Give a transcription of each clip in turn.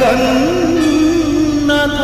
जगन्नाथ।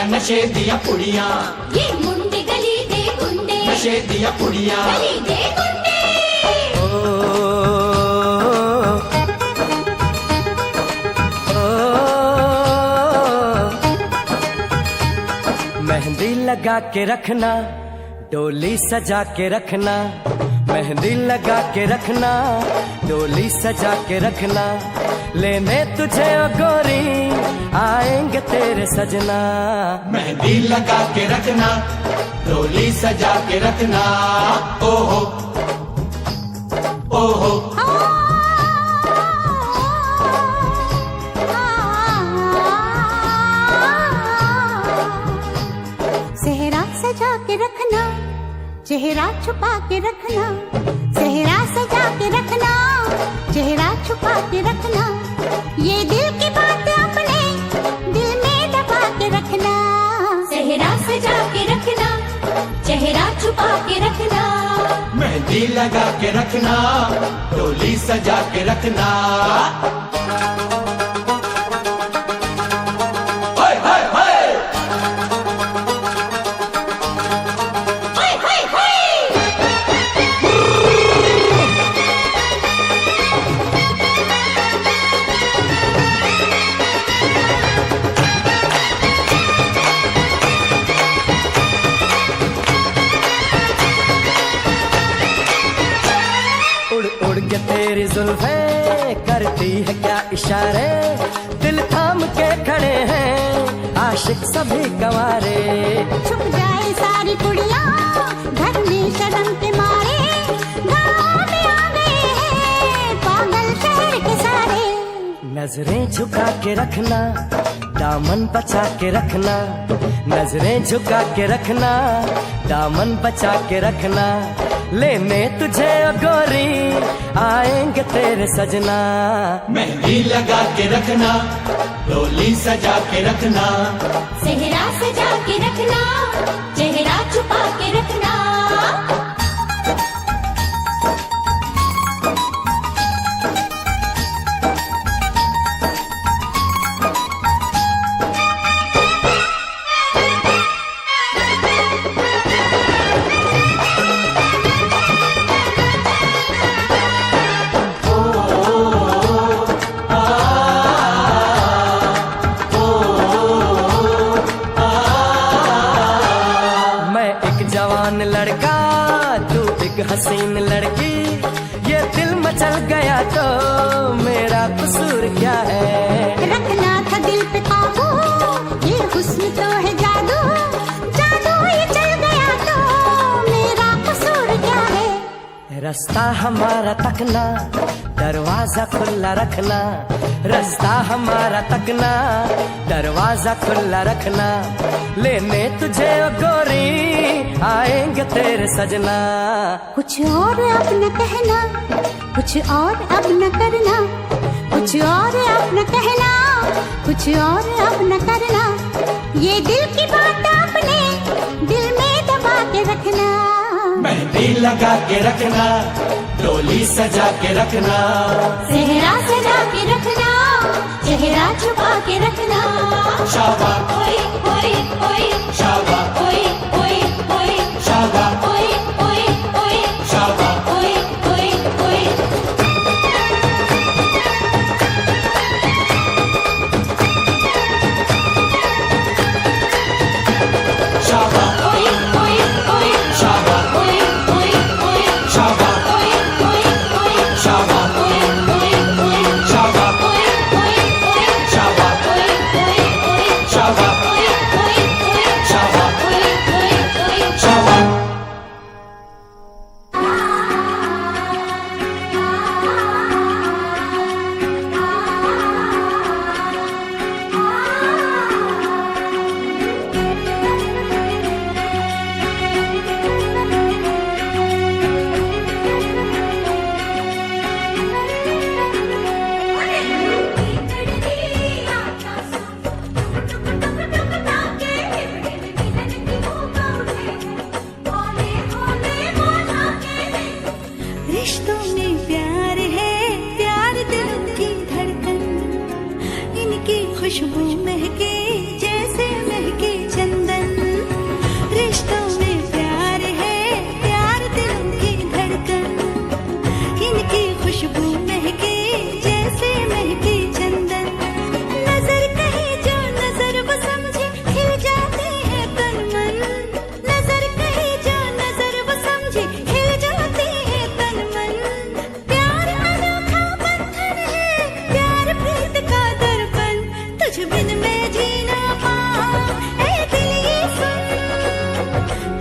नशे दिया पुड़िया, ये मुंडे गली दे गुंडे, नशे दिया पुड़िया, गली दे गुंडे। मेहंदी लगा के रखना, डोली सजा के रखना, मेहंदी लगा के रखना, डोली सजा के रखना, लेने तुझे ओ गोरी आएंगे तेरे सजना। मेहंदी लगा के रखना, डोली सजा के रखना, ओहो ओहो। सेहरा सजा के रखना, चेहरा छुपा के रखना, सेहरा सजा के रखना, चेहरा छुपा के रखना, ये दिल की बात अपने दिल में दबा के रखना। सेहरा सजा के रखना, चेहरा छुपा के रखना, मेहंदी लगा के रखना, डोली सजा के रखना। उड़ के तेरी जुल्फे करती है क्या इशारे, दिल थाम के खड़े हैं आशिक सभी गंवारे। छुप जाए सारी कुड़िया घर में शर्म के मारे, गाँव में आ गए हैं पागल शहर के सारे। नजरें झुका के रखना, दामन बचा के रखना, नजरें झुका के रखना, दामन बचा के रखना, लेने तुझे ओ गोरी आएंगे तेरे सजना। मेहंदी लगा के रखना, डोली सजा के रखना, सेहरा सजा के रखना, चेहरा छुपा के रखना। जवान लड़का तू एक हसीन लड़की, ये दिल मचल गया तो मेरा कसूर क्या है। रखना था दिल पे काबू, ये हुस्न तो है जादू, जादू ये चल गया तो मेरा कसूर क्या है। रास्ता हमारा तकना, दरवाजा खुला रखना, रास्ता हमारा तकना, दरवाजा खुला रखना, लेने तुझे ओ गोरी आएंगे तेरे सजना। कुछ और अब न कहना, कुछ और अब न करना, कुछ और अब न कहना, कुछ और अब न करना, ये दिल की बात आपने दिल में दबा के रखना, मेहंदी लगा के रखना, डोली सजा के रखना, सेहरा सजा के रखना, चेहरा छुपा के रखना। शाबा ओए ओए ओए, शाबा ओए ओए ओए, शाबा ओए ओए ओए, शाबा ओए ओए ओए। शाबा ओए ओए ओए, शाबा ओए ओए ओए, शाबा ओए ओए ओए, शाबा ओए ओए ओए, शाबा ओए ओए ओए, शाबा ओए ओए ओए, शाबा ओए ओए ओए, शाबा ओए ओए ओए। शाबा रिश्तों में प्यार है, प्यार दिलों की धड़कन, इनकी खुशबू महके जैसे महके चंदन। रिश्तों में प्यार है, प्यार दिलों की धड़कन, इनकी खुशबू महके जैसे महके चंदन। नजर कहे जो नजर वो समझे खिल जाते हैं तन मन, नजर कहे जो नजर वो समझे खिल जाते हैं तन मन। प्यार अनोखा बंधन है, प्यार प्रीत का दर्पण, तुझ बिन मैं जी ना पाऊं ऐ दिल ये सुन,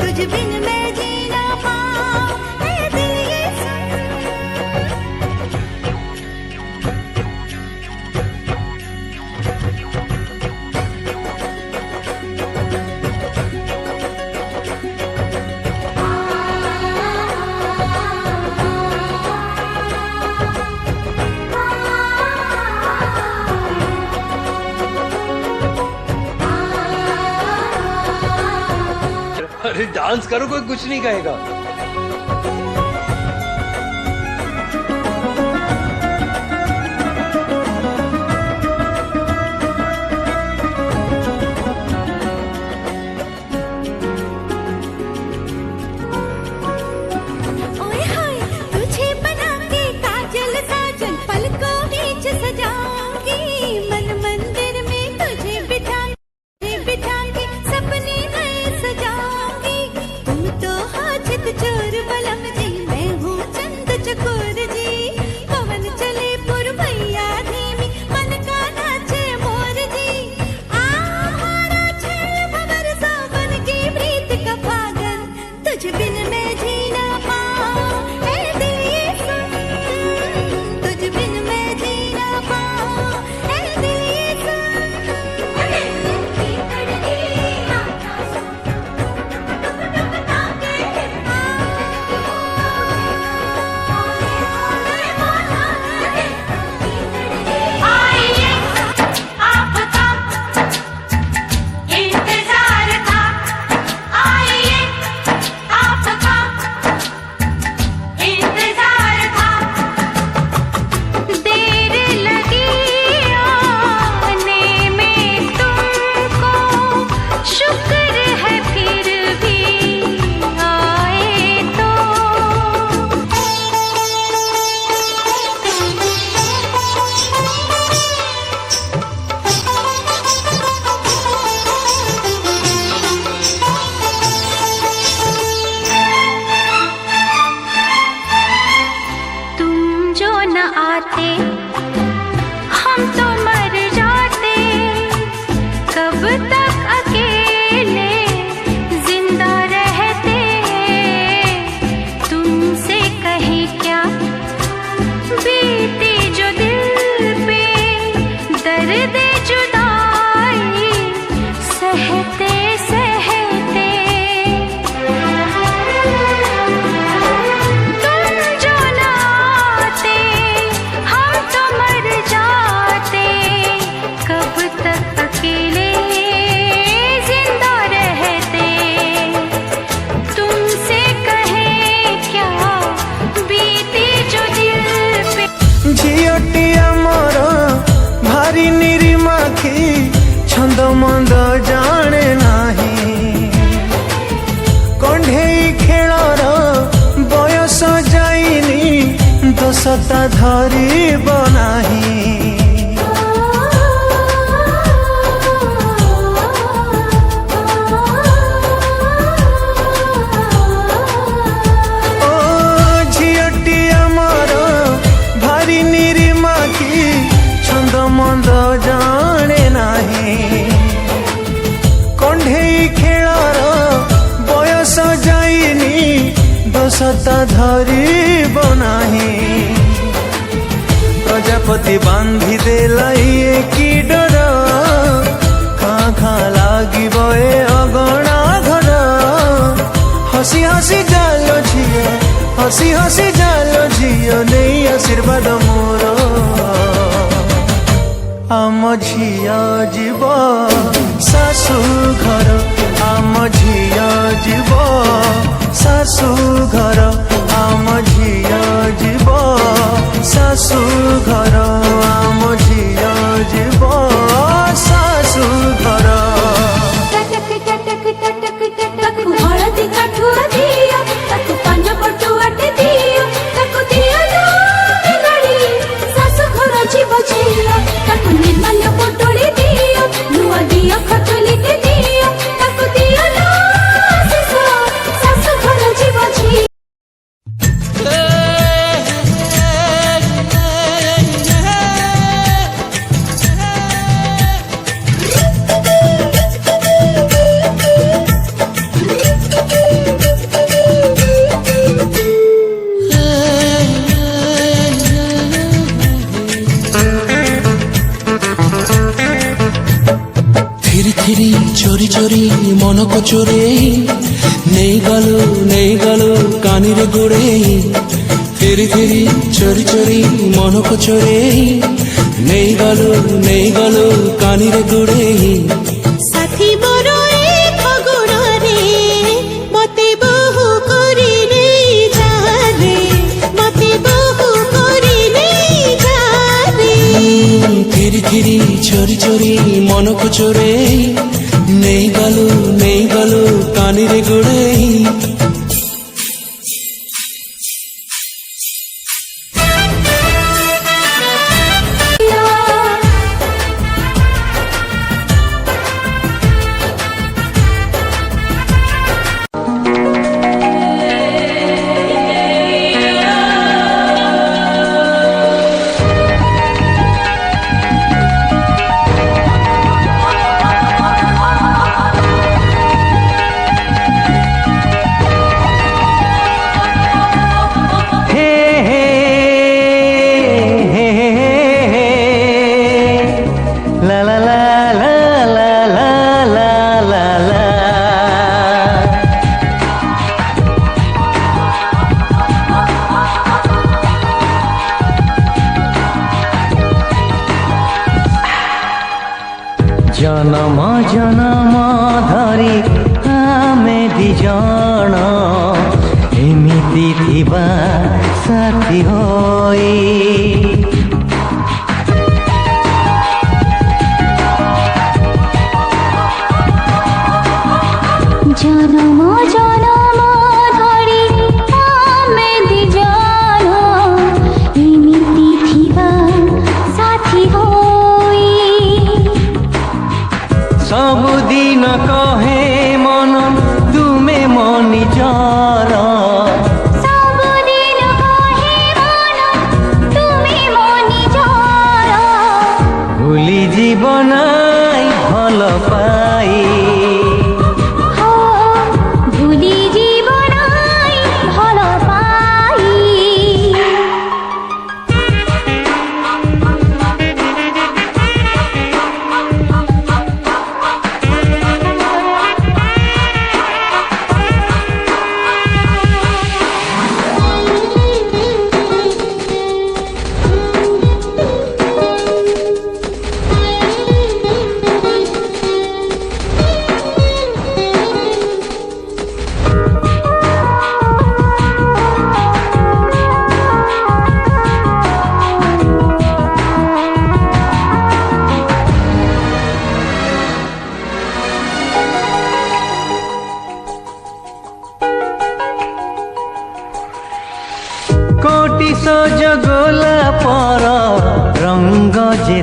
तुझ बिन मैं जी ना पाऊं ऐ दिल ये सुन। अरे डांस करो, कोई कुछ नहीं कहेगा। ओए होए, तुझे बना के काजल साजन पलकों बीच सजाऊंगी, मन मंदिर में तुझे बिठा के सपने नए सजाऊंगी। तुम तो हाजित ମନ୍ଦ ଜାଣେ ନାହିଁ କଣ୍ଢେଇ ଖେଳର ବୟସ ଯାଇନି ଦୋଷତା ଧରିବ ନାହିଁ ଓ ଝିଅଟି ଆମର ଭାରି ନିରିମାକି ଛନ୍ଦ ମନ୍ଦ ଜାଣେ ନାହିଁ କଣ୍ଢେଇ ଖେଳର ବୟସ ଯାଇନି ଦୋଷତା ଧରିବ ନାହିଁ ପ୍ରଜାପତି ବାନ୍ଧି ଦେଲା ଇଏ କି ଡର ଖାଁ ଖାଁ ଲାଗିବ ଏ ଅଗଣା ଘର ହସି ହସି ଜାଲ ଝିଅ ହସି ହସି ଜାଲ ଝିଅ ନେଇ ଆଶୀର୍ବାଦ ମୋର ଆମ ଝିଅ ଯିବ ଶାଶୁ ଘର ଆମ ଝିଅ ଯିବ ଶାଶୁ ଘର ଆମ ଝିଅ ଯିବ ଶାଶୁ ଘର ଆମ ଝିଅ ଯିବ ଶାଶୁ ଘର टटक टटक टटक टटक हळदी काठुआ दियो ताकु पांज पटुआट दियो ताकु दियो ना गड़ी सासु घर जीव झियो ताकु निर्माल्य पटोली दियो नुआ दियो खटोली के दियो ताकु दियो ना सासु घर जीव झियो फिरी फिरी चोरी चोरी मन को चोरे नहीं गलो कानी रे गोड़े फिरी फिरी चोरी चोरी मन को चोरे नहीं गलो कानी रे गोड़े साथी मोर एक गुणरे मते बहु करी नहीं जा रे मते बहु करी नहीं जा रे फिरी फिरी चोरी चोरी मन को चोरे नहीं गलो कानी रे गोड़े जन्म जन्म धरी आमे दी जण एमिति थिबा साथी होई जन्म जन्म धरी आमे दी जण एमिति थिबा साथी होई सबुदिन कहे मन तुमे मनी जर सबुदिन कहे मन तुमे मनी जर भूली जीवनाई भल पाई हो भूली जीवनाई भल पाई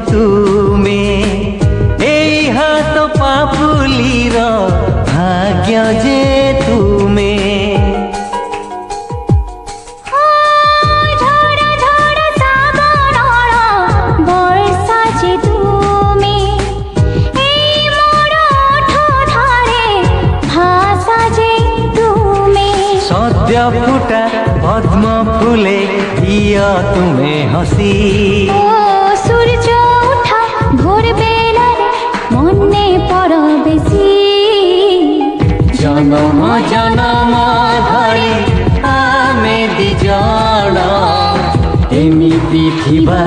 तुमे এই হাত পাপুলির ভাগ্য যে তুমে सद्य फुटा पद्म फूले हिया तुम्हें हसी সূর্য ওঠা ভোর বেলায় মনে পড় বেশি জনম জনম ধরি আমি দিজন এমিতি থিবা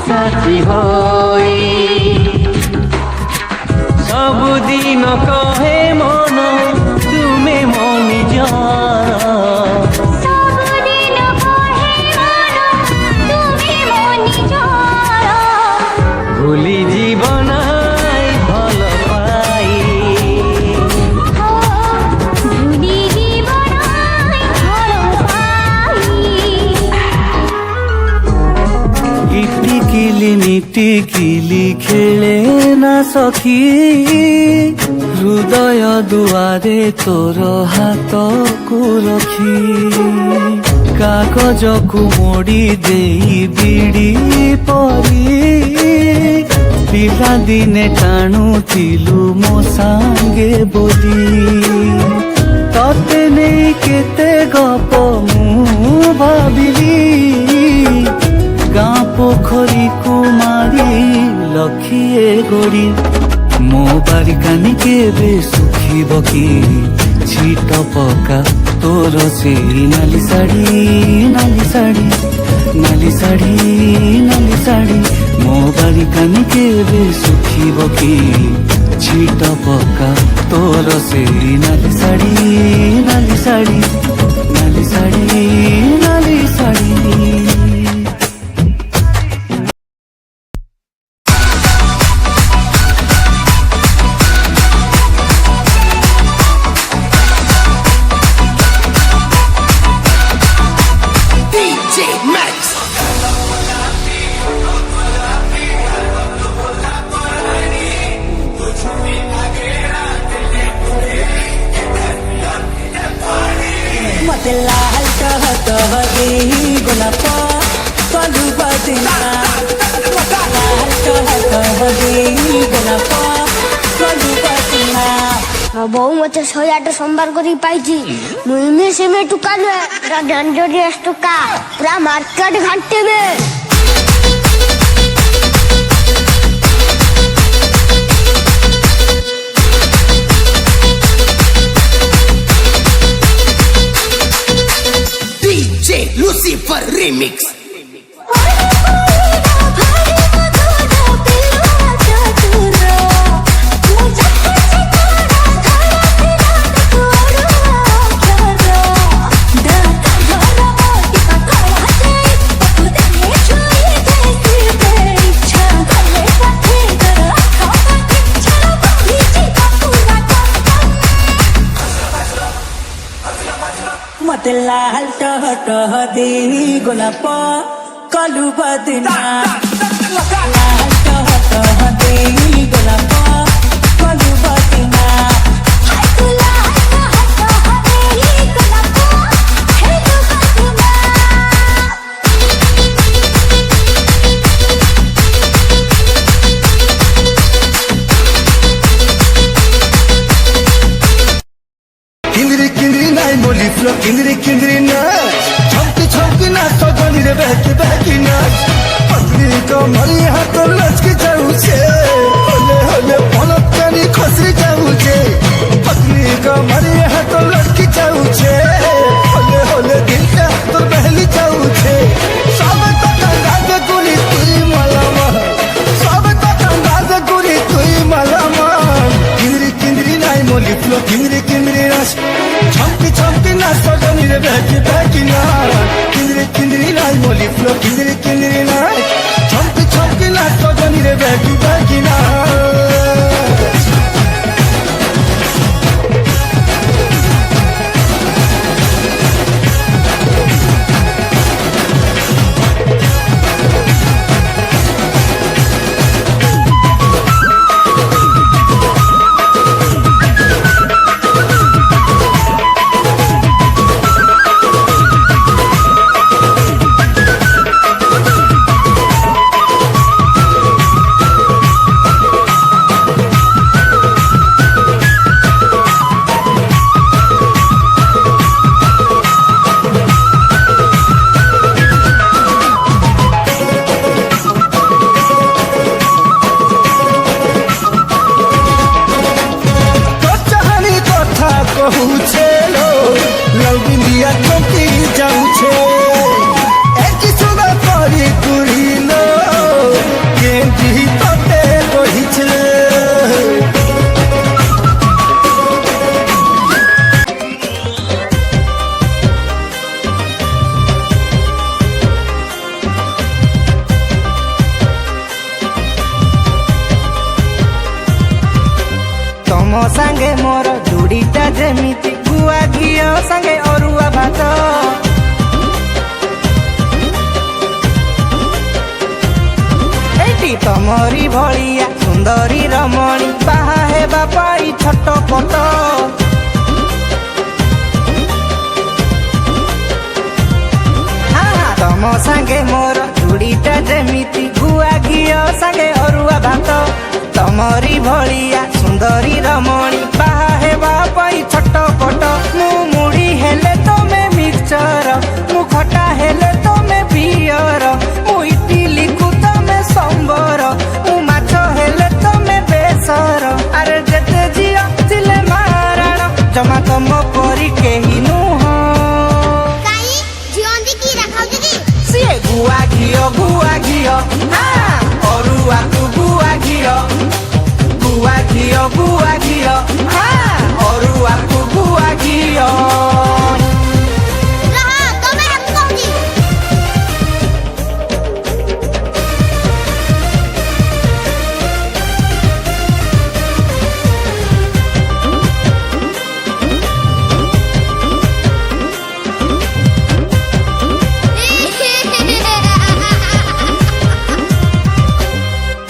সাথী হই सबुदिन कहे मन तुमे मो निजर सबुदिन कहे मन तुमे मो निजर भूली जीवन भल पाई भूली जीवन भल पाई इटिकिली निटिकिली खेले ना सखी हृदय दुआरे तोर हाथ को रखी कागज को मोड़ी देई बिड़ी परी पिला दिने टाणुथिलु मो सांगे बोली तते नहीं केते गप मु भाबिली गाँ पोखरी कुमारी लखिए गोड़ी मो बारिकानी केबे सुखिब कि छिट पका तोर से नाली साड़ी नाली साड़ी नाली साड़ी नाली साड़ी मो बारिकानी केबे सुखिब कि छिट पका तोर से नाली साड़ी नाली साड़ी नाली साड़ी नाली साड़ी मते लाल टह दे गोलाप कलु बदिना लाल टह दे गोलाप कलु बदिना বউ মতে 108 সোমবার করে পাইছি মুই মিশে মে টুকালে ডেঞ্জারিয়াস টুকা পুরা মার্কেট ঘাটতেবে DJ Lucifer Remix. मते लाल टह दे गोलाप कलु बदिना लाल टह दे गोलाप कलु बदिना किंदरी किंदरी नाई मोली फ्लो किंदरी किंदरी नाच छमकी छमकी नाच तो गनी रे बहकी बहकी नाच पतली को मरी हाथ लचकी जाऊ छे होले होले पलक कानी खसरी जाऊ छे पतली को मरी हाथ लचकी जाऊ छे होले होले दिल का तो बहली जाऊ छे सब तो कंगाज गुली तुई मलामा सब तो कंगाज गुली तुई मलामा किंदरी किंदरी नाई मोली फ्लो किंदरी किंदरी नाच छमकी छमकी नाच तो गनी रे बहकी बहकी नाच किंदरी किंदरी नाई मोली फ्लो किंदरी किंदरी नाच छमकी छमकी नाच तो गनी रे बहकी बहकी नाच আজি তোতে কহিছে तम सांगे मोर जोड़ीटा जेमिति गुआ घियो सांगे अरुआ भात एटी तमरी भलिया सुंदरी रमणी बाहा हेबा पाई छटपट तम सांगे मोर जोड़ीटा जेमिति गुआ घियो सांगे अरुआ भात तमरी भलिया सुंदरी रमणी बाहा हेबा पाई छटपट मु मुड़ी हेले तमे मिक्सचर मु खटा हेले तमे पियर मु इडली को तमे संबर मु माछ हेले तमे बेसर अरे जेते जिया तिले मारण जमा तम परी केही नुह काई जियोंदी की रखाउ दीदी सिए गुआ घियो हाँ अरुआ को गुआ घियो हाँ अरुआ को गुआ घियो रहा तमे रखाउ दी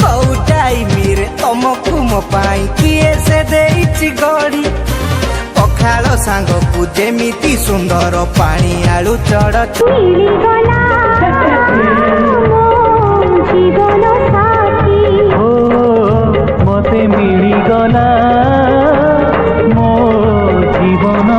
कौटाई मेरे तमकु मो पाई किए से देइछि गड़ी पखाल सांग को जेमिति सुंदर पानी आलू चढ़ मते मिली गला मो जीवन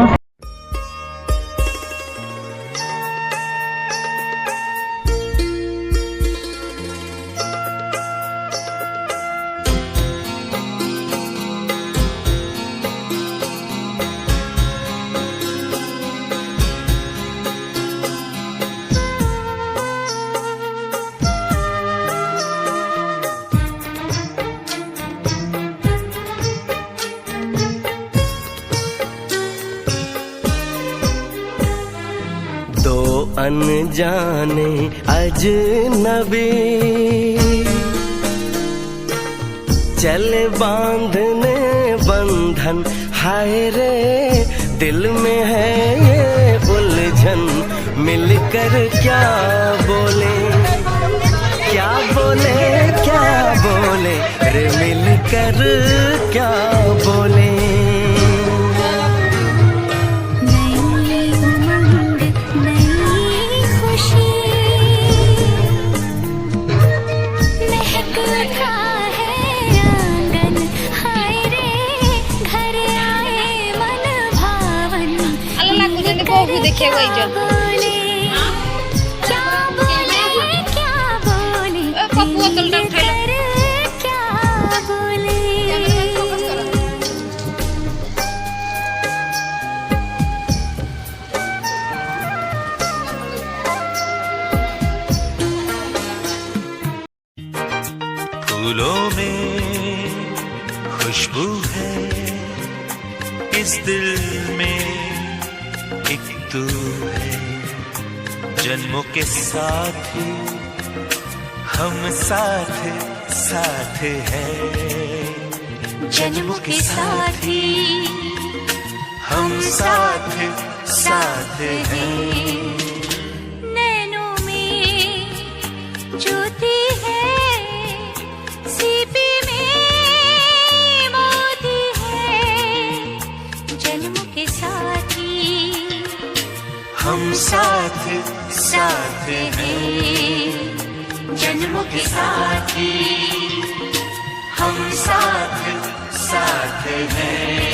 दो अनजाने अजनबी चले बांधने बंधन हाय रे दिल में है ये उलझन मिलकर क्या बोले क्या बोले क्या बोले रे मिलकर क्या बोले नई उमंग नई खुशी महक उठा है आंगन हाय रे घर आए मन भावन अल्लाह को जने बहु देखे वही जो बोले क्या बोले क्या बोले पप्पू अकल डर ठाले क्या बोले फूलों में खुशबू है इस दिल में एक तू है जन्मों के साथ ही हम साथ साथ हैं जन्मों के साथ ही हम साथ साथ हैं नैनों में ज्योति है सीपी में मोती है जन्मों के साथ ही हम साथ साथ हैं जन्मों के साथ ही हम साथ साथ हैं